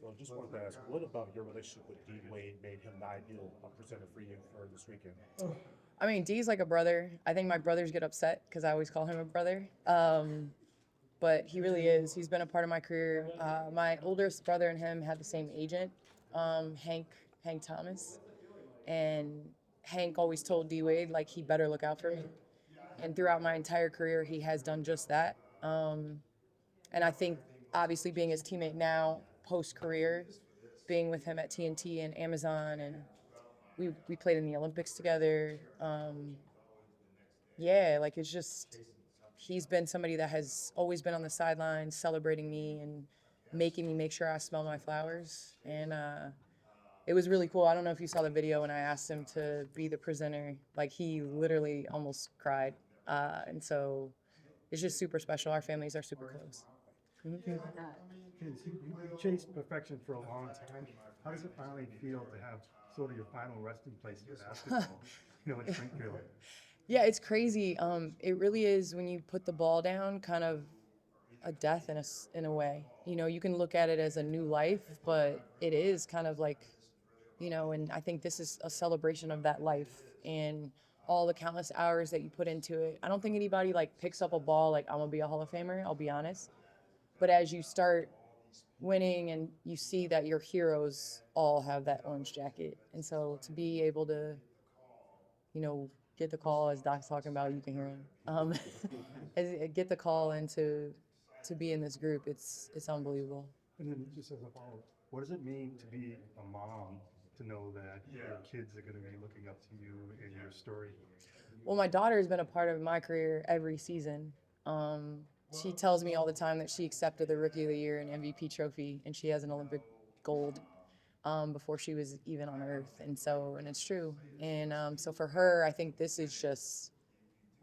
Well, just wanted to ask, what about your relationship with Dwyane made him the ideal presenter for you for this weekend? I mean, D's like a brother. I think my brothers get upset because I always call him a brother. But he really is. He's been a part of my career. My oldest brother and him had the same agent, Hank Thomas, and Hank always told D Wade like he better look out for me. And throughout my entire career, he has done just that. And I think obviously being his teammate now, post career, being with him at TNT and Amazon, and we played in the Olympics together. Yeah, like it's just he's been somebody that has always been on the sidelines celebrating me and making me make sure I smell my flowers. And it was really cool. I don't know if you saw the video when I asked him to be the presenter. Like he literally almost cried. And so it's just super special. Our families are super close. Kids, you chased perfection for a long time. How does it finally feel to have sort of your final resting place in basketball? In Springfield. Yeah, it's crazy. It really is when you put the ball down, kind of a death in a way. You can look at it as a new life, but it is kind of like, and I think this is a celebration of that life and all the countless hours that you put into it. I don't think anybody like picks up a ball like I'm gonna be a Hall of Famer, I'll be honest. But as you start winning and you see that your heroes all have that orange jacket. And so to be able to, get the call as Doc's talking about, you can hear him. Get the call and to be in this group, it's unbelievable. And then just as a follow-up, what does it mean to be a mom to know that your kids are going to be looking up to you and your story? Well, my daughter has been a part of my career every season. She tells me all the time that she accepted the Rookie of the Year and MVP trophy, and she has an Olympic gold before she was even on Earth, and it's true. And so for her, I think this is just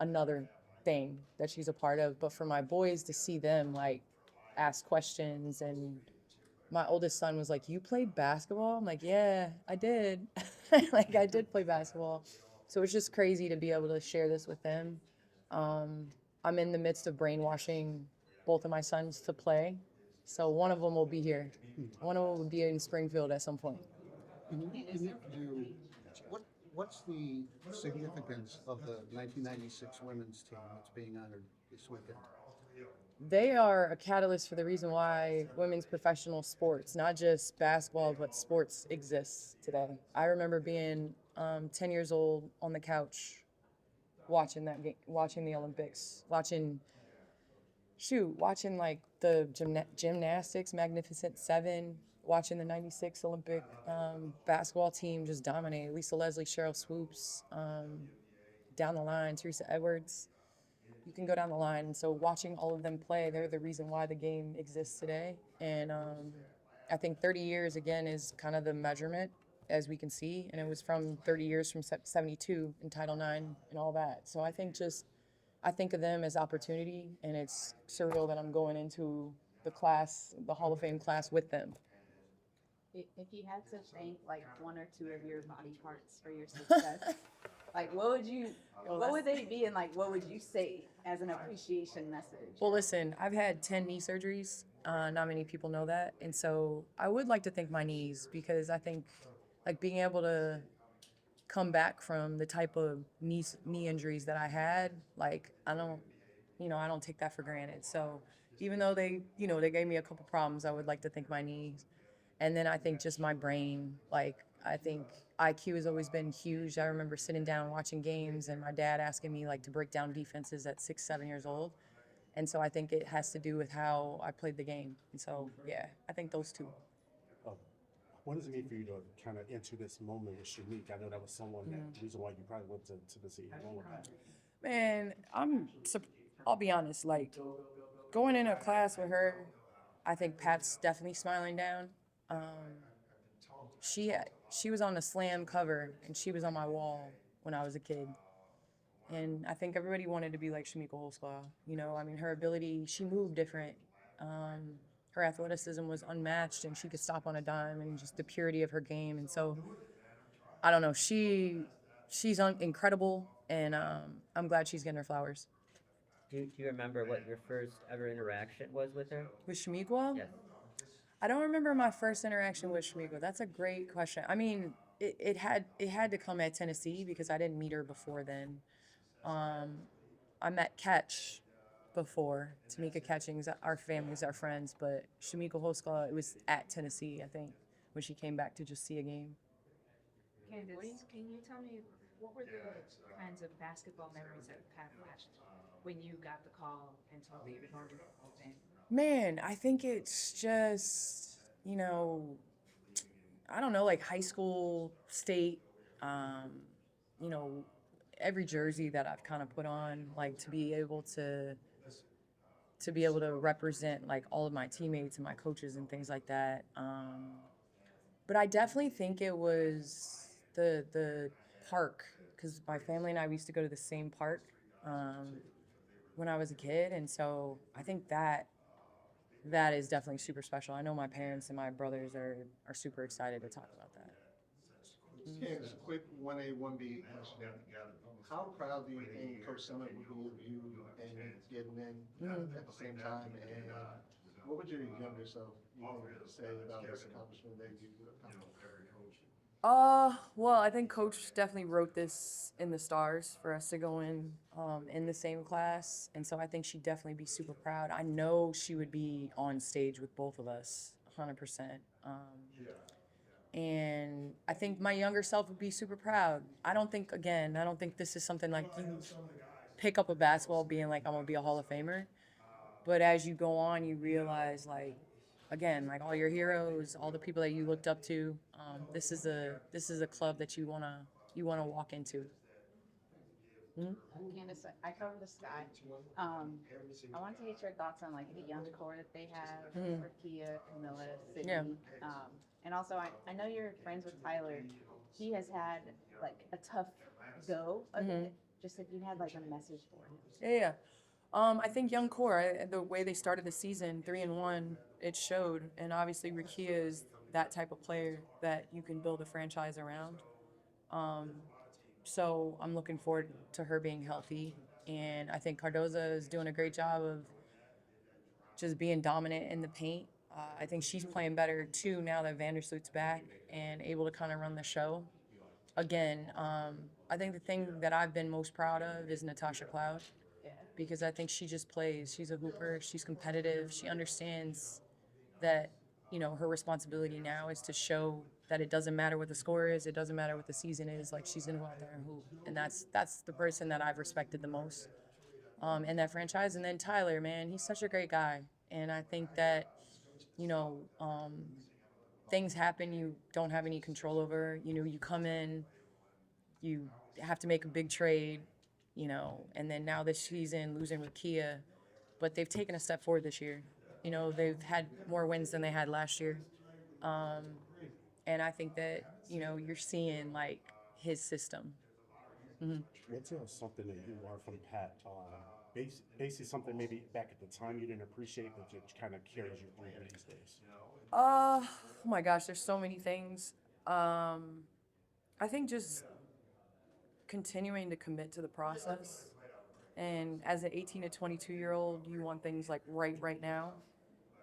another thing that she's a part of. But for my boys to see them like ask questions, and my oldest son was like, "You played basketball?" I'm like, "Yeah, I did." Like I did play basketball. So it's just crazy to be able to share this with them. Um, I'm in the midst of brainwashing both of my sons to play. So one of them will be here. One of them will be in Springfield at some point. Do what? What's the significance of the 1996 women's team that's being honored this weekend? They are a catalyst for the reason why women's professional sports, not just basketball, but sports exists today. I remember being 10 years old on the couch watching that game, watching the Olympics, watching like the gymnastics, Magnificent Seven, watching the '96 Olympic basketball team just dominate. Lisa Leslie, Cheryl Swoops, down the line, Teresa Edwards. You can go down the line. And so watching all of them play, they're the reason why the game exists today. And I think 30 years, again, is kind of the measurement, as we can see. And it was from 30 years from 72 in Title IX and all that. So I think of them as opportunity, and it's surreal that I'm going into the Hall of Fame class with them. If you had to thank like one or two of your body parts for your success, like what would they be, and like what would you say as an appreciation message? Well, listen, I've had 10 knee surgeries. Not many people know that. And so I would like to thank my knees because I think like being able to come back from the type of knee injuries that I had, like I don't take that for granted. So even though they gave me a couple problems, I would like to thank my knees. And then I think just my brain, like I think IQ has always been huge. I remember sitting down watching games and my dad asking me like to break down defenses at 6, 7 years old. And so I think it has to do with how I played the game. And so, yeah, I think those two. Um, what does it mean for you to kind of enter this moment with Shanique? I know that was someone that the reason why you probably went to the city. Man, I'll be honest, like going in a class with her, I think Pat's definitely smiling down. Um, she was on the Slam cover and she was on my wall when I was a kid. And I think everybody wanted to be like Shamika Holsclaw. I mean, her ability, she moved different. Um, Her athleticism was unmatched and she could stop on a dime and just the purity of her game. And so, I don't know, incredible and I'm glad she's getting her flowers. Do you remember what your first ever interaction was with her? With Shamiqua, Yes. I don't remember my first interaction with Shamiko. That's a great question. I mean, it had to come at Tennessee because I didn't meet her before then. I met Catch before. Tamika Catchings, our families are friends, but Shamiko Hoska, it was at Tennessee, I think, when she came back to just see a game. Candace, can you tell me what were the kinds of basketball memories that you had flashed when you got the call and told that you were going to the Hall of Fame? Man, I think it's just, I don't know, like high school, state, um, you know, every jersey that I've kind of put on, like to be able to represent like all of my teammates and my coaches and things like that. But I definitely think it was the park because my family and I we used to go to the same park um, when I was a kid, and so I think that is definitely super special. I know my parents and my brothers are super excited to talk about that. Candace, a quick 1A, 1B question. How proud do you think Coach Summit would be of you and getting in at the same time? And what would your younger self say about this accomplishment that you accomplished? Well, I think Coach definitely wrote this in the stars for us to go in the same class, and so I think she'd definitely be super proud. I know she would be on stage with both of us, 100%. And I think my younger self would be super proud. I don't think this is something like you pick up a basketball being like, I'm gonna be a Hall of Famer. But as you go on, you realize like, again, like all your heroes, all the people that you looked up to. This is a club that you wanna walk into. Candace, I cover the sky. I want to get your thoughts on like the young core that they have, Rakia, Camilla, Sydney. Yeah. And also, I know you're friends with Tyler. He has had like a tough go of it. Just if you had like a message for him. Yeah. I think young core, the way they started the season, 3-1, it showed. And obviously, Rakia is that type of player that you can build a franchise around. So I'm looking forward to her being healthy. And I think Cardoza is doing a great job of just being dominant in the paint. I think she's playing better too now that Vandersloot's back and able to kind of run the show. Again, I think the thing that I've been most proud of is Natasha Cloud Yeah. because I think she just plays. She's a hooper. She's competitive. She understands that, her responsibility now is to show that it doesn't matter what the score is. It doesn't matter what the season is. Like she's gonna go out there and hoop, and that's the person that I've respected the most in that franchise. And then Tyler, man, he's such a great guy, and I think that you know things happen you don't have any control over. You come in, you have to make a big trade, and then now this season losing with Kia, but they've taken a step forward this year. They've had more wins than they had last year. And I think that, you're seeing like his system. What's something that you learned from Pat? Basically something maybe back at the time you didn't appreciate, but it kind of carries you through these days. Oh my gosh, there's so many things. I think just continuing to commit to the process. And as an 18 to 22-year-old, you want things like right now.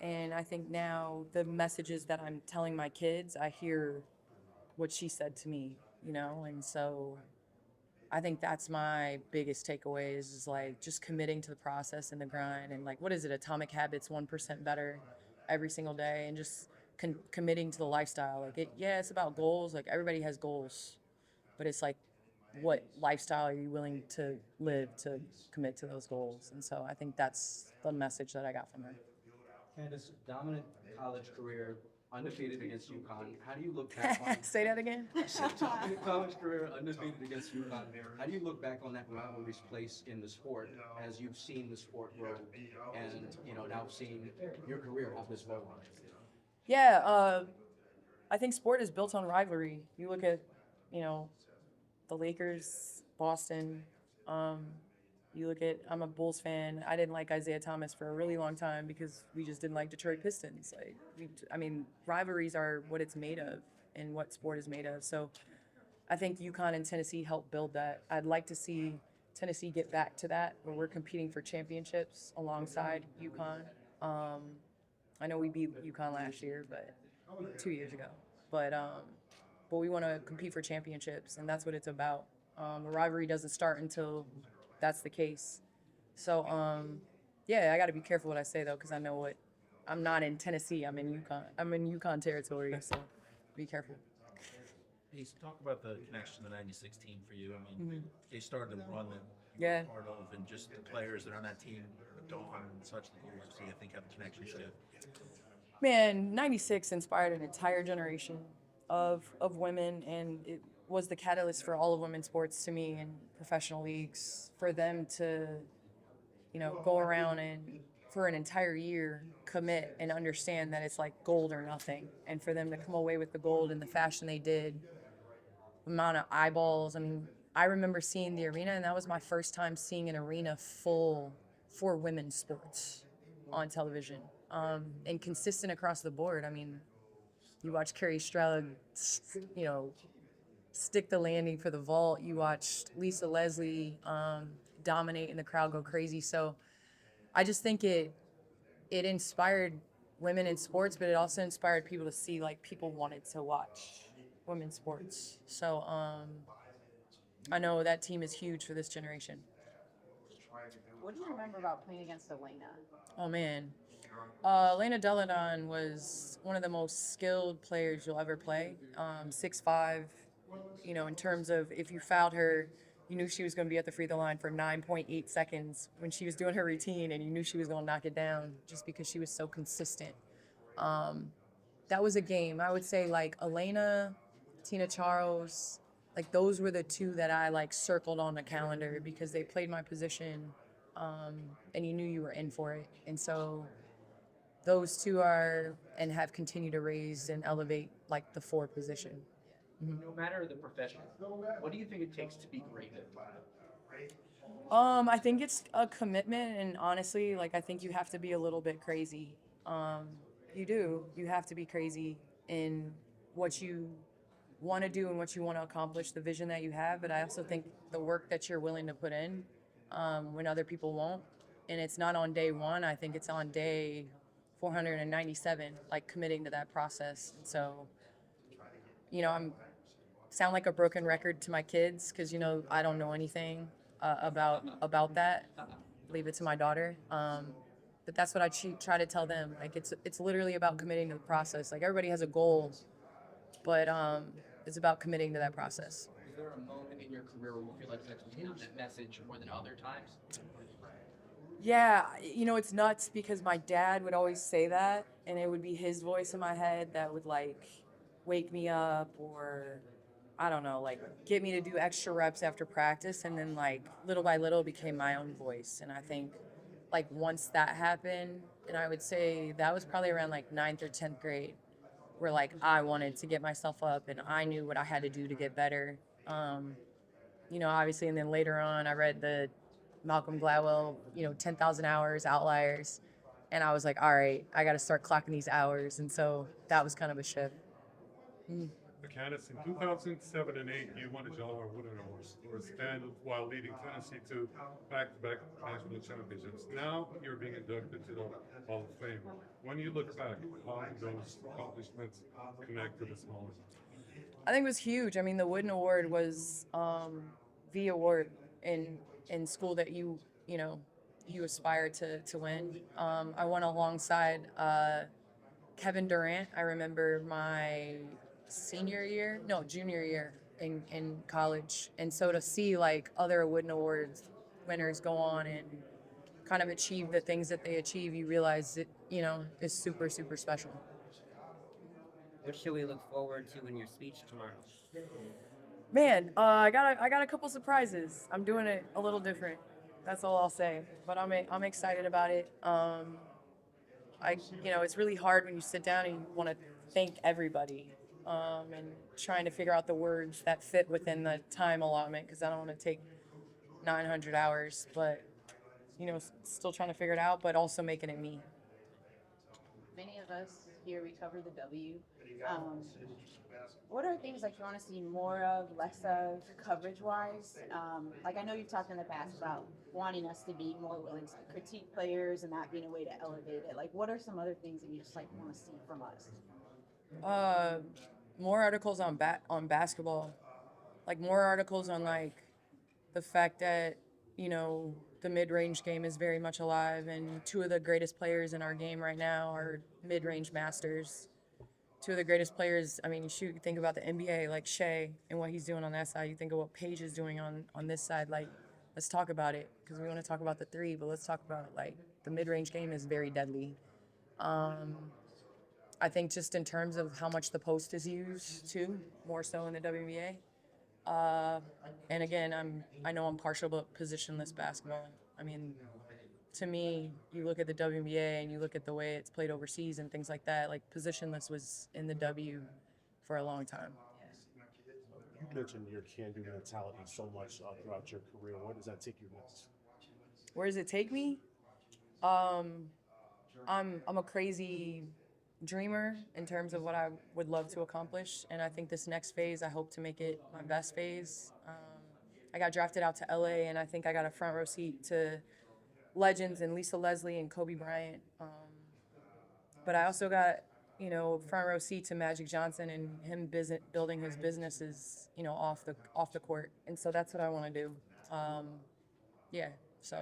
And I think now the messages that I'm telling my kids, I hear what she said to me, and so I think that's my biggest takeaway is like just committing to the process and the grind and like, what is it? Atomic Habits, 1% better every single day, and just committing to the lifestyle. Like it's about goals. Like everybody has goals, but it's like, what lifestyle are you willing to live to commit to those goals? And so I think that's the message that I got from her. Candace, dominant college career, undefeated against UConn. How do you look back on Say that again. dominant college career, undefeated against UConn? How do you look back on that rivalry's place in the sport as you've seen the sport grow and now seeing your career have this forward? Yeah, I think sport is built on rivalry. You look at, the Lakers, Boston. You look at, I'm a Bulls fan. I didn't like Isaiah Thomas for a really long time because we just didn't like Detroit Pistons. Rivalries are what it's made of and what sport is made of. So I think UConn and Tennessee helped build that. I'd like to see Tennessee get back to that where we're competing for championships alongside UConn. I know we beat UConn last year, but 2 years ago. But we want to compete for championships, and that's what it's about. The rivalry doesn't start until that's the case. So, yeah, I got to be careful what I say though, because I know what. I'm not in Tennessee. I'm in UConn. I'm in UConn territory, so be careful. Hey, so talk about the connection to the '96 team for you. I mean, they started a run that you Yeah. were part of, and just the players that are on that team, Dawn and such, that you see, I think, have a connection to. Man, 96 inspired an entire generation of women, and it was the catalyst for all of women's sports to me and professional leagues for them to, go around and for an entire year commit and understand that it's like gold or nothing. And for them to come away with the gold in the fashion they did, the amount of eyeballs. I mean, I remember seeing the arena, and that was my first time seeing an arena full for women's sports on television, and consistent across the board. I mean, you watch Carrie Stroud, stick the landing for the vault. You watched Lisa Leslie dominate and the crowd go crazy. So I just think it inspired women in sports, but it also inspired people to see like people wanted to watch women's sports. So I know that team is huge for this generation. What do you remember about playing against Elena? Oh man, Lena Deladon was one of the most skilled players you'll ever play. 6'5", in terms of if you fouled her, you knew she was going to be at the free throw line for 9.8 seconds when she was doing her routine, and you knew she was going to knock it down just because she was so consistent. That was a game. I would say like Elena, Tina Charles, like those were the two that I like circled on the calendar because they played my position, and you knew you were in for it. And so those two are and have continued to raise and elevate like the four position. No matter the profession, what do you think it takes to be great? I think it's a commitment, and honestly, like I think you have to be a little bit crazy. You do. You have to be crazy in what you want to do and what you want to accomplish, the vision that you have. But I also think the work that you're willing to put in when other people won't. And it's not on day one. I think it's on day 497, like committing to that process. And so, I'm sound like a broken record to my kids because I don't know anything about that. Leave it to my daughter. But that's what I try to tell them. Like it's literally about committing to the process. Like everybody has a goal, but it's about committing to that process. Is there a moment in your career where you feel like you have to hit on that message more than other times? Yeah, it's nuts because my dad would always say that, and it would be his voice in my head that would like wake me up or I don't know, like get me to do extra reps after practice, and then like little by little became my own voice. And I think like once that happened, and I would say that was probably around like 9th or 10th grade, where like I wanted to get myself up and I knew what I had to do to get better. Obviously, and then later on I read the Malcolm Gladwell, 10,000 hours, outliers. And I was like, all right, I got to start clocking these hours. And so that was kind of a shift. Candace, in 2007 and 8, you won a John R. Wooden Award, and while leading Tennessee to back-to-back national championships. Now you're being inducted to the Hall of Fame. When you look back, how do those accomplishments connect to this moment? I think it was huge. I mean, the Wooden Award was the award in school that you aspire to win. I won alongside Kevin Durant. I remember my junior year in college. And so to see like other Wooden Awards winners go on and kind of achieve the things that they achieve, you realize it, is super, super special. What should we look forward to in your speech tomorrow? Man, I got a couple surprises. I'm doing it a little different. That's all I'll say. But I'm excited about it. It's really hard when you sit down and you want to thank everybody, and trying to figure out the words that fit within the time allotment because I don't want to take 900 hours. But still trying to figure it out, but also making it me. Many of us here, we cover the W. What are things like you want to see more of, less of, coverage-wise? Like I know you've talked in the past about wanting us to be more willing to critique players and that being a way to elevate it. Like, what are some other things that you just like want to see from us? More articles on basketball, like more articles on like the fact that the mid-range game is very much alive, and two of the greatest players in our game right now are mid-range masters. Two of the greatest players. I mean, shoot, you think about the NBA, like Shea and what he's doing on that side. You think of what Paige is doing on this side. Like, let's talk about it, because we want to talk about the three, but let's talk about like the mid-range game is very deadly. I think just in terms of how much the post is used too, more so in the WNBA. And again, I know I'm partial, but positionless basketball. I mean, to me, you look at the WNBA and you look at the way it's played overseas and things like that. Like positionless was in the W for a long time. You mentioned your can-do mentality so much throughout your career. Where does that take you next? Where does it take me? I'm a crazy dreamer in terms of what I would love to accomplish, and I think this next phase, I hope to make it my best phase. I got drafted out to LA, and I think I got a front row seat to legends and Lisa Leslie and Kobe Bryant. But I also got front row seat to Magic Johnson and him building his businesses off the court, and so that's what I want to do. Yeah, so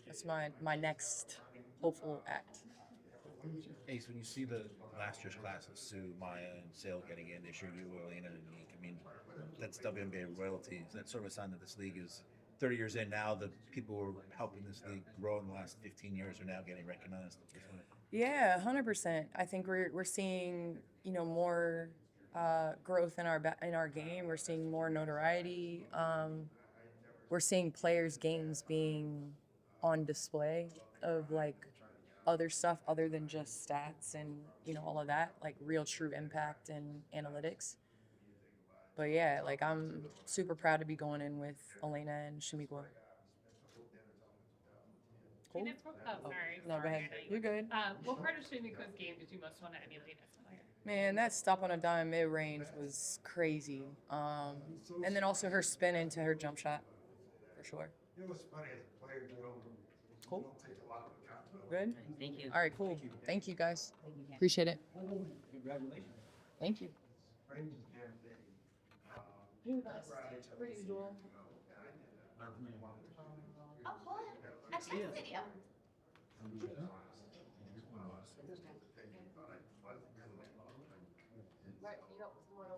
that's my next hopeful act. Ace, when you see the last year's classes, Sue, Maya, and Sale getting in, this year you, Elena, and Nick, I mean, that's WNBA royalty. Is that sort of a sign that this league is 30 years in now? The people who are helping this league grow in the last 15 years are now getting recognized? Yeah, 100%. I think we're seeing more growth in our game. We're seeing more notoriety. We're seeing players' games being on display of like other stuff other than just stats and all of that, like real true impact and analytics. But yeah, like I'm super proud to be going in with Elena and Shamiqua. Cool. Sorry. No, go ahead. You're good. What part of Shimiko's game did you most want to emulate as a player? Man, that stop on a dime mid-range was crazy. And then also her spin into her jump shot, for sure. Cool. Good? Thank you. All right, cool. Thank you, guys. Appreciate it. Congratulations. Thank you. You guys, pretty dual. Oh, hold on. I texted you.